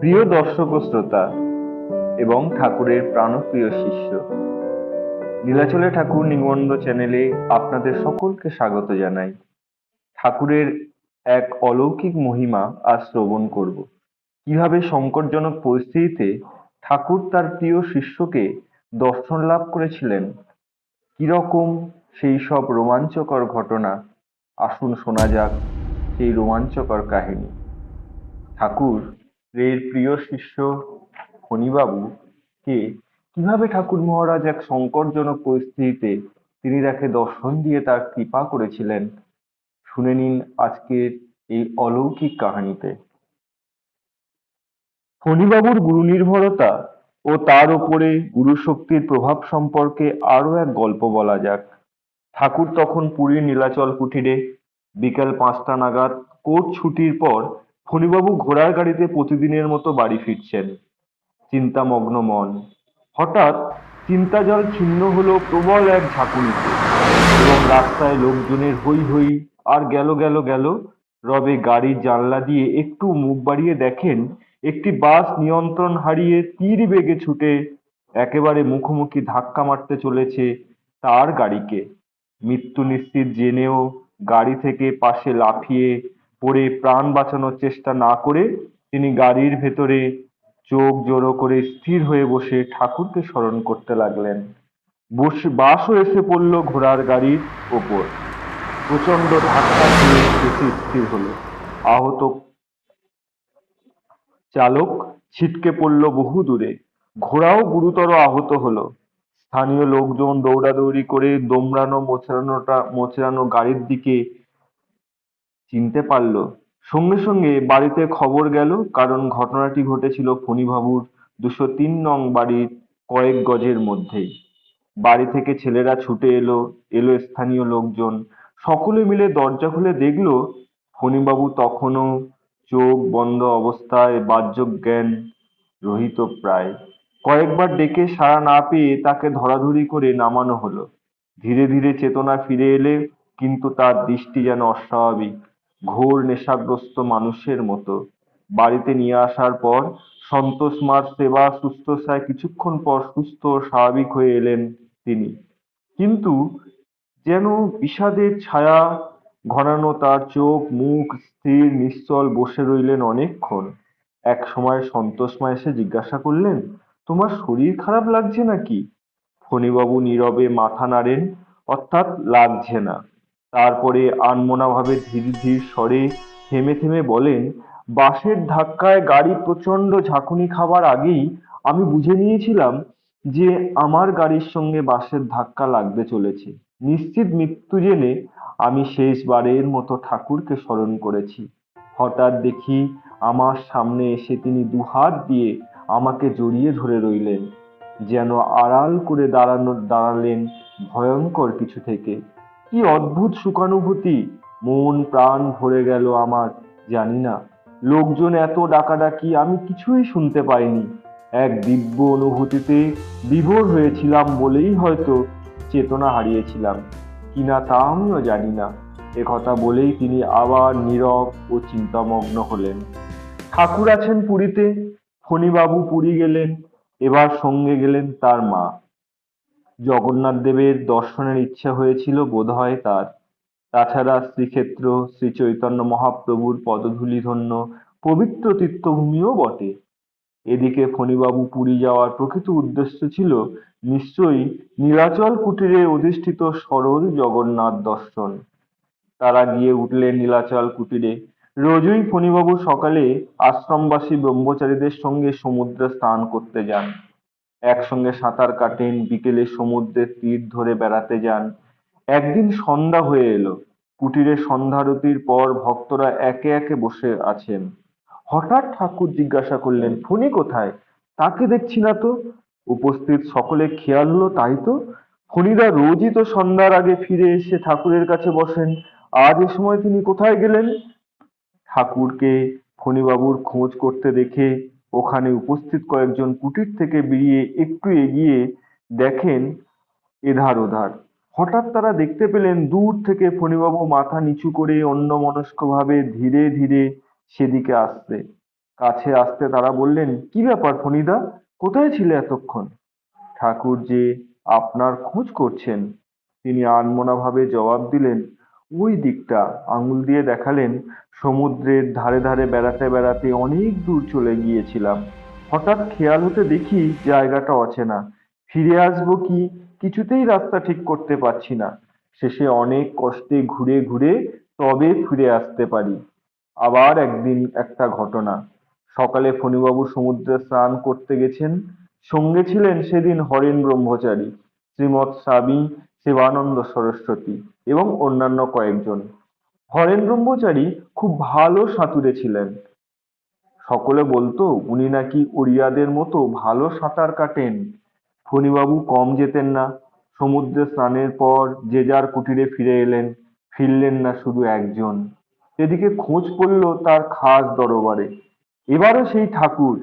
প্রিয় দর্শক ও শ্রোতা এবং ঠাকুরের প্রাণপ্রিয় শিষ্য, নীলাচলে ঠাকুর নিবন্ধ চ্যানেলে আপনাদের সকলকে স্বাগত জানাই। ঠাকুরের এক অলৌকিক মহিমা আজ শ্রবণ করব। কিভাবে সংকটজনক পরিস্থিতিতে ঠাকুর তার প্রিয় শিষ্যকে দর্শন লাভ করেছিলেন, কিরকম সেই সব রোমাঞ্চকর ঘটনা, আসুন শোনা যাক সেই রোমাঞ্চকর কাহিনী। ঠাকুরের প্রিয় শিষ্য ফণীবাবু কে কিভাবে ঠাকুর মহারাজ এক সংকটজনক পরিস্থিতিতে তিনি তাকে দর্শন দিয়ে তার কৃপা করেছিলেন, শুনে নিন আজকের এই অলৌকিক কাহিনীতে। ফণীবাবুর গুরুনির্ভরতা ও তার উপরে গুরুশক্তির প্রভাব সম্পর্কে আরো এক গল্প বলা যাক। ঠাকুর তখন পুরীর নীলাচল কুঠিরে। বিকেল 5টা নাগাদ কোর্ট ছুটির পর ফণীবাবু ঘোড়ার গাড়িতে প্রতিদিনের মতো বাড়ি ফিরছেন, চিন্তামগ্ন মন। হঠাৎ চিন্তাজল ছিন্ন হলো প্রবল এক ঝাঁকুনিতে, এবং রাস্তায় লোকজনের হৈ হৈ। আর গেল গেল গেল। রবে গাড়ির জানলা দিয়ে একটু মুখ বাড়িয়ে দেখেন একটি বাস নিয়ন্ত্রণ হারিয়ে তীর বেগে ছুটে একেবারে মুখোমুখি ধাক্কা মারতে চলেছে তার গাড়িকে। মৃত্যু নিশ্চিত জেনেও গাড়ি থেকে পাশে লাফিয়ে পড়ে প্রাণ বাঁচানোর চেষ্টা না করে তিনি গাড়ির ভেতরে চোখ জড়ো করে স্থির হয়ে বসে ঠাকুরকে স্মরণ করতে লাগলেন। বাসও এসে পড়ল ঘোড়ার গাড়ির ওপর। প্রচণ্ড ধাক্কা খেয়ে এসে স্থির হলো। আহত চালক ছিটকে পড়ল বহু দূরে। ঘোড়াও গুরুতর আহত হলো। স্থানীয় লোকজন দৌড়াদৌড়ি করে দোমড়ানো মোচড়ানো গাড়ির দিকে চিনতে পারল। সঙ্গে সঙ্গে বাড়িতে খবর গেল, কারণ ঘটনাটি ঘটেছিল ফণীবাবুর 203 নং বাড়ির কয়েক গজের মধ্যেই। বাড়ি থেকে ছেলেরা ছুটে এলো, স্থানীয় লোকজন। সকলে মিলে দরজা খুলে দেখলো ফণীবাবু তখনও চোখ বন্ধ অবস্থায়, বাহ্যজ্ঞান রহিত প্রায়। কয়েকবার ডেকে সাড়া না পেয়ে তাকে ধরাধরি করে নামানো হলো। ধীরে ধীরে চেতনা ফিরে এলে, কিন্তু তার দৃষ্টি যেন অস্বাভাবিক, ঘোর নেশাগ্রস্ত মানুষের মতো। বাড়িতে নিয়ে আসার পর সন্তোষ মার সেবা শুশ্রূষায় কিছুক্ষণ পর সুস্থ ও স্বাভাবিক হয়ে এলেন তিনি। কিন্তু যেন বিষাদের ছায়া ঘনানো তার চোখ মুখ স্থির নিশ্চল বসে রইলেন অনেকক্ষণ। এক সময় সন্তোষ মা এসে জিজ্ঞাসা করলেন, তোমার শরীর খারাপ লাগছে নাকি? ফণীবাবু নীরবে মাথা নাড়েন, অর্থাৎ লাগছে না। তারপরে আনমনা ভাবে ধীর ধীর স্বরে থেমে থেমে বলেন, বাসের ধাক্কায় গাড়ি প্রচন্ড ঝাঁকুনি খাবার আগেই আমি বুঝে নিয়েছিলাম যে আমার গাড়ির সঙ্গে বাসের ধাক্কা লাগতে চলেছে। নিশ্চিত মৃত্যু জেনে আমি শেষবারের মতো ঠাকুরকে স্মরণ করেছি। হঠাৎ দেখি আমার সামনে এসে তিনি দুহাত দিয়ে আমাকে জড়িয়ে ধরে রইলেন, যেন আড়াল করে দাঁড়ালেন ভয়ঙ্কর কিছু থেকে। কি অদ্ভুত সুখানুভূতি! মন প্রাণ ভরে গেল আমার। জানি না, লোকজন এত ডাকাডাকি আমি কিছুই শুনতে পাইনি। এক দিব্য অনুভূতিতে বিভোর হয়েছিলাম বলেই হয়তো চেতনা হারিয়েছিলাম কিনা তা আমিও জানি না। একথা বলেই তিনি আবার নীরব ও চিন্তামগ্ন হলেন। ঠাকুর আছেন পুরীতে। ফণীবাবু পুরী গেলেন। এবার সঙ্গে গেলেন তার মা। জগন্নাথ দেবের দর্শনের ইচ্ছা হয়েছিল বোধহয় তার। তাছাড়া শ্রীক্ষেত্র শ্রী চৈতন্য মহাপ্রভুর পদধূলিধন্য পবিত্র তীর্থভূমিও বটে। এদিকে ফণীবাবু পুরী যাওয়ার প্রকৃত উদ্দেশ্য ছিল নিশ্চয়ই নীলাচল কুটিরে অধিষ্ঠিত সরল জগন্নাথ দর্শন। তারা গিয়ে উঠলেন নীলাচল কুটিরে। রোজই ফণীবাবু সকালে আশ্রমবাসী ব্রহ্মচারীদের সঙ্গে সমুদ্রে স্নান করতে যান, একসঙ্গে সাঁতার কাটেন, বিকেলে সমুদ্রের তীর ধরে বেড়াতে যান। একদিন সন্ধ্যা হয়ে এলো। কুটিরে সন্ধ্যারতির পর ভক্তরা একে একে বসে আছেন। হঠাৎ ঠাকুর জিজ্ঞাসা করলেন, ফণী কোথায়? তাকে দেখছি না তো। উপস্থিত সকলে খেয়াল হলো, তাই তো, ফণীদা রোজই তো সন্ধ্যার আগে ফিরে এসে ঠাকুরের কাছে বসেন। আজ এ সময় তিনি কোথায় গেলেন? ঠাকুরকে ফণীবাবুর খোঁজ করতে দেখে ওখানে উপস্থিত কয়েকজন কুটির থেকে বেরিয়ে একটু এগিয়ে দেখেন এধার ওধার। হঠাৎ তারা দেখতে পেলেন দূর থেকে ফণীবাবু মাথা নিচু করে অন্যমনস্ক ভাবে ধীরে ধীরে সেদিকে আসছে। কাছে আসতে তারা বললেন, কি ব্যাপার ফণিদা, কোথায় ছিলে এতক্ষণ? ঠাকুর যে আপনার খোঁজ করছেন। তিনি আনমনা ভাবে জবাব দিলেন, ওই দিকটা, আঙুল দিয়ে দেখালেন। সমুদ্রের ধারে ধারে বেড়াতে বেড়াতে অনেক দূর চলে গিয়েছিলাম। হঠাৎ খেয়াল হতে দেখি জায়গাটা অচেনা। ফিরে আসবো কি কিছুতেই রাস্তা ঠিক করতে পারছি না। শেষে অনেক কষ্টে ঘুরে ঘুরে তবে ফিরে আসতে পারি। আবার একদিন একটা ঘটনা। সকালে ফণিবাবু সমুদ্রে স্নান করতে গেছেন। সঙ্গে ছিলেন সেদিন হরেন ব্রহ্মচারী, শ্রীমৎ স্বামী শিবানন্দ সরস্বতী এবং অন্যান্য কয়েকজন। হরেন ব্রহ্মচারী খুব ভালো সাঁতুরে ছিলেন। সকলে বলতো উনি নাকি ওড়িয়াদের মতো ভালো সাঁতার কাটেন। ফণিবাবু কম যেতেন না। সমুদ্রে স্নানের পর যে যার কুটিরে ফিরে এলেন। ফিরলেন না শুধু একজন, এদিকে খোঁজ পড়ল তার খাস দরবারে। এবারও সেই ঠাকুর।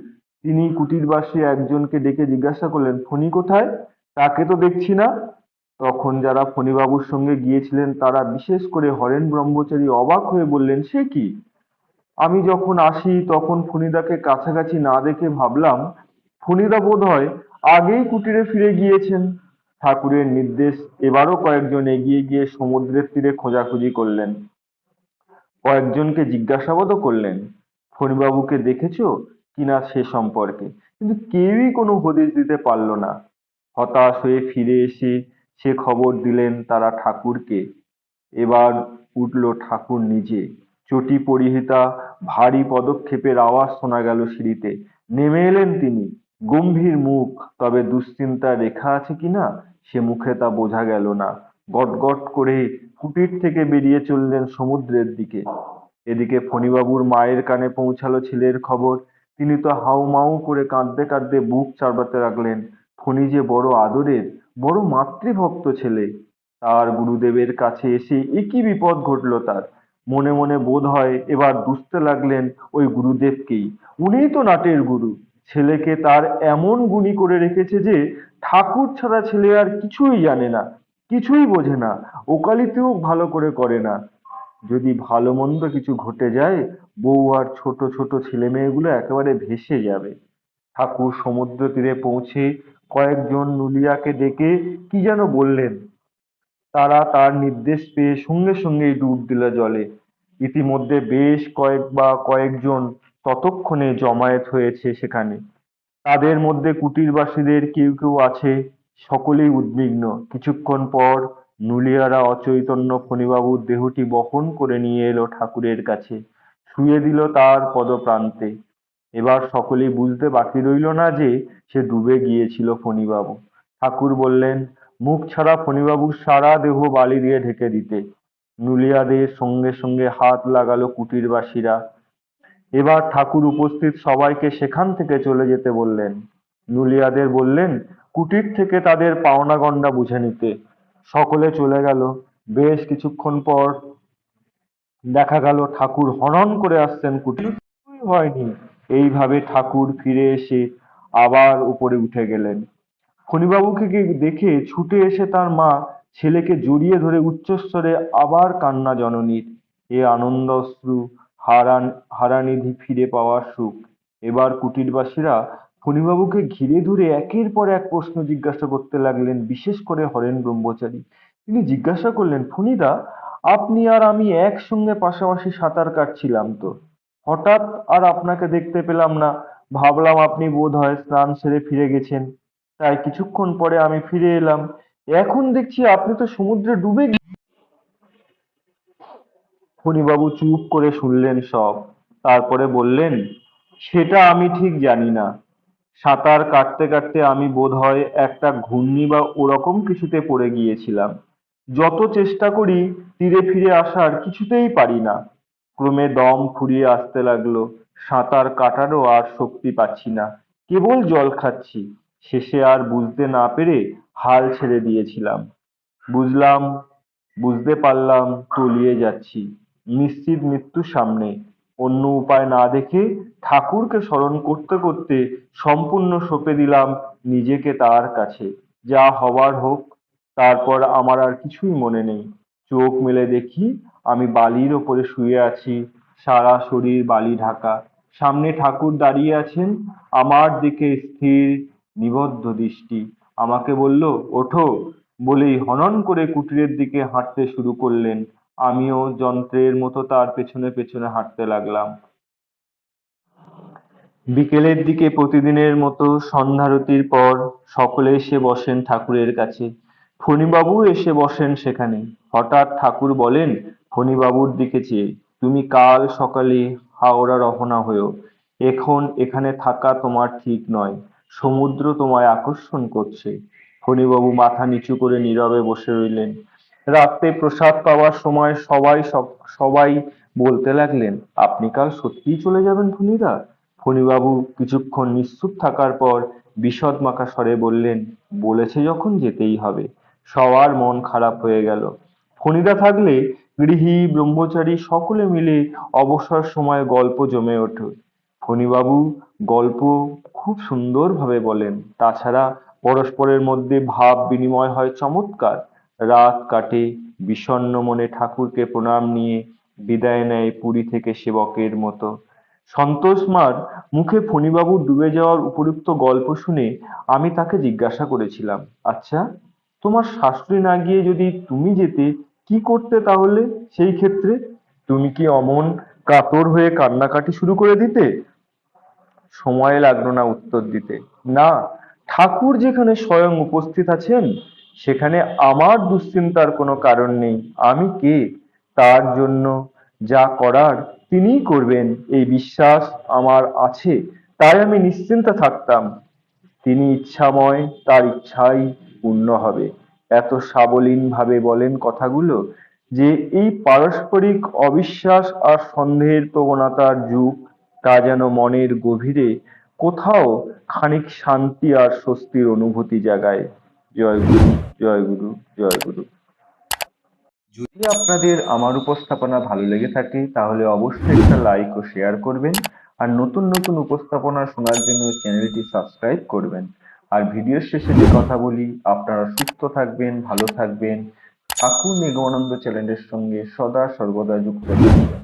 তিনি কুটিরবাসী একজনকে ডেকে জিজ্ঞাসা করলেন, ফণি কোথায়? তাকে তো দেখছি না। তখন যারা ফণিবাবুর সঙ্গে গিয়েছিলেন তারা, বিশেষ করে হরেন ব্রহ্মচারী, অবাক হয়ে বললেন, সে কি? আমি যখন আসি তখন ফণিদাকে কাছাকাছি না দেখে ভাবলাম ফণিদা বোধহয় আগেই কুটিরে ফিরে গিয়েছেন। ঠাকুরের নির্দেশ, এবারও কয়েকজন এগিয়ে গিয়ে সমুদ্রের তীরে খোঁজাখুঁজি করলেন। কয়েকজনকে জিজ্ঞাসাবাদও করলেন, ফণিবাবুকে দেখেছো কিনা সে সম্পর্কে, কিন্তু কেউই কোনো হদিশ দিতে পারল না। হতাশ হয়ে ফিরে এসে সে খবর দিলেন তারা ঠাকুরকে। এবার উঠল ঠাকুর নিজে। চটি পরিহিতা, ভারী পদক্ষেপের আওয়াজ শোনা গেল সিঁড়িতে। নেমে এলেন তিনি। গম্ভীর মুখ, তবে দুশ্চিন্তার রেখা আছে কিনা সে মুখে তা বোঝা গেল না। গটগট করে কুটির থেকে বেরিয়ে চললেন সমুদ্রের দিকে। এদিকে ফণিবাবুর মায়ের কানে পৌঁছালো ছেলের খবর। তিনি তো হাউমাউ করে কাঁদতে কাঁদতে বুক চাপড়াতে লাগলেন। ফণি যে বড় আদরের, বড় মাতৃভক্ত ছেলে। তার গুরুদেবের কাছে এসে এ কি বিপদ ঘটল তার। মনে মনে বোধ হয় এবার দুষতে লাগলেন ওই গুরুদেবকেই। উনিই তো নাটের গুরু। ছেলেকে তার এমন গুণী করে রেখেছে যে ঠাকুর ছাড়া ছেলে আর কিছুই জানে না, কিছুই বোঝে না, ওকালিতেও ভালো করে করে না। যদি ভালো মন্দ কিছু ঘটে যায়, বউ আর ছোট ছোট ছেলে মেয়েগুলো একেবারে ভেসে যাবে। ঠাকুর সমুদ্র তীরে পৌঁছে কয়েকজন নুলিয়াকে ডেকে কি যেন বললেন। তারা তার নির্দেশ পেয়ে সঙ্গে সঙ্গেই ডুব দিল জলে। ইতিমধ্যে বেশ কয়েকজন ততক্ষণে জমায়েত হয়েছে সেখানে। তাদের মধ্যে কুটিরবাসীদের কেউ কেউ আছে, সকলেই উদ্বিগ্ন। কিছুক্ষণ পর নুলিয়ারা অচৈতন্য ফণিবাবুর দেহটি বহন করে নিয়ে এলো ঠাকুরের কাছে, শুইয়ে দিল তার পদপ্রান্তে। এবার সকলেই বুঝতে বাকি রইল না যে সে ডুবে গিয়েছিল ফণিবাবু। ঠাকুর বললেন, মুখ ছাড়া ফণিবাবুর সারা দেহ বালি দিয়ে ঢেকে দিতে। নুলিয়াদের সঙ্গে সঙ্গে হাত লাগালো কুটিরবাসীরা। এবার ঠাকুর উপস্থিত সবাইকে সেখান থেকে চলে যেতে বললেন। নুলিয়াদের বললেন কুটির থেকে তাদের পাওনা গন্ডা বুঝে নিতে। সকলে চলে গেল। বেশ কিছুক্ষণ পর দেখা গেল ঠাকুর হনহন করে আসছেন কুটির। কিছুই হয়নি। এইভাবে ঠাকুর ফিরে এসে আবার উপরে উঠে গেলেন। ফণিবাবুকে দেখে ছুটে এসে তার মা ছেলেকে জড়িয়ে ধরে উচ্চস্বরে আবার কান্না জননীর। এ আনন্দ অশ্রু, হারানিধি ফিরে পাওয়ার সুখ। এবার কুটিরবাসীরা ফণিবাবুকে ঘিরে ধরে একের পর এক প্রশ্ন জিজ্ঞাসা করতে লাগলেন, বিশেষ করে হরেন ব্রহ্মচারী। তিনি জিজ্ঞাসা করলেন, ফণিদা, আপনি আর আমি একসঙ্গে পাশাপাশি সাঁতার কাটছিলাম তো, হঠাৎ আর আপনাকে দেখতে পেলাম না। ভাবলাম আপনি বোধহয় স্নান সেরে ফিরে গেছেন, তাই কিছুক্ষণ পরে আমি ফিরে এলাম। এখন দেখছি আপনি তো সমুদ্রে ডুবে ফণিবাবু চুপ করে শুনলেন সব। তারপরে বললেন, সেটা আমি ঠিক জানি না। সাঁতার কাটতে কাটতে আমি বোধহয় একটা ঘূর্ণি বা ওরকম কিছুতে পড়ে গিয়েছিলাম। যত চেষ্টা করি তীরে ফিরে আসার, কিছুতেই পারি না। ক্রমে দম ফুরিয়ে আসতে লাগলো। সাঁতার কাটারও আর শক্তি পাচ্ছি না, কেবল জল খাচ্ছি। শেষে আর বুঝতে না পেরে হাল ছেড়ে দিয়েছিলাম। বুঝলাম, বুঝতে পারলাম তলিয়ে যাচ্ছি, নিশ্চিত মৃত্যুর সামনে। অন্য উপায় না দেখে ঠাকুরকে স্মরণ করতে করতে সম্পূর্ণ সঁপে দিলাম নিজেকে তার কাছে। যা হবার হোক। তারপর আমার আর কিছুই মনে নেই। চোখ মেলে দেখি আমি বালির ওপরে শুয়ে আছি, সারা শরীর বালি ঢাকা। সামনে ঠাকুর দাঁড়িয়ে আছেন, আমার দিকে স্থির নিবদ্ধ দৃষ্টি। আমাকে বলল, ওঠো বলেই হনন করে কুটিরের দিকে হাঁটতে শুরু করলেন। আমিও যন্ত্রের মতো তার পেছনে পেছনে হাঁটতে লাগলাম। বিকেলের দিকে প্রতিদিনের মতো সন্ধ্যারতির পর সকলে এসে বসেন ঠাকুরের কাছে। ফণিবাবুও এসে বসেন সেখানে। হঠাৎ ঠাকুর বলেন ফণিবাবুর দিকে চেয়ে, তুমি কাল সকালে হাওড়া রওনা হয়ো। এখন এখানে থাকা তোমার ঠিক নয়। সমুদ্র তোমায় আকর্ষণ করছে। ফণিবাবু মাথা নিচু করে নীরবে বসে রইলেন। রাত্রে প্রসাদ পাওয়ার সময় সবাই বলতে লাগলেন, আপনি কাল সত্যিই চলে যাবেন ফণিদা? ফণিবাবু কিছুক্ষণ নিশ্চুপ থাকার পর বিশদ মাখা স্বরে বললেন, বলেছে যখন যেতেই হবে। সবার মন খারাপ হয়ে গেল। ফণিদা থাকলে গৃহী ব্রহ্মচারী সকলে মিলে অবসর সময় গল্প জমে ওঠে। ফণিবাবু গল্প খুব সুন্দরভাবে বলেন। তাছাড়া পরস্পরের মধ্যে ভাব বিনিময় হয় চমৎকার। রাত কাটে বিষণ্ণ মনে ঠাকুরকে প্রণাম নিয়ে বিদায় নেয় পুরী থেকে সেবকের মতো। সন্তোষ মার মুখে ফণিবাবুর ডুবে যাওয়ার উপরুক্ত গল্প শুনে আমি তাকে জিজ্ঞাসা করেছিলাম, আচ্ছা, তোমার শাশুড়ি না গিয়ে যদি তুমি যেতে, কি করতে তাহলে সেই ক্ষেত্রে? তুমি কি অমন কাতর হয়ে কান্নাকাটি শুরু করে দিতে? সময় লাগলো না উত্তর দিতে। না, ঠাকুর যেখানে স্বয়ং উপস্থিত আছেন সেখানে আমার দুশ্চিন্তার কোনো কারণ নেই। আমি কে? তার জন্য যা করার তিনিই করবেন এই বিশ্বাস আমার আছে। তাই আমি নিশ্চিন্ত থাকতাম। তিনি ইচ্ছাময়, তার ইচ্ছাই পূর্ণ হবে। এত সাবলীন ভাবে বলেন কথাগুলো যে এই পারস্পরিক অবিশ্বাস আর সন্দেহের প্রবণতার যুগ, তা যেন মনের গভীরে কোথাও খানিক শান্তি আর স্বস্তির অনুভূতি জাগায়। জয় গুরু, জয় গুরু, জয় গুরু। যদি আপনাদের আমার উপস্থাপনা ভালো লেগে থাকে তাহলে অবশ্যই একটা লাইক ও শেয়ার করবেন। আর নতুন নতুন উপস্থাপনা শোনার জন্য চ্যানেলটি সাবস্ক্রাইব করবেন। আর ভিডিওর শেষে যে কথা বলি, আপনারা সুস্থ থাকবেন, ভালো থাকবেন, ঠাকুর নিগমানন্দ চ্যানেলের সঙ্গে সদা সর্বদা যুক্ত থাকবেন।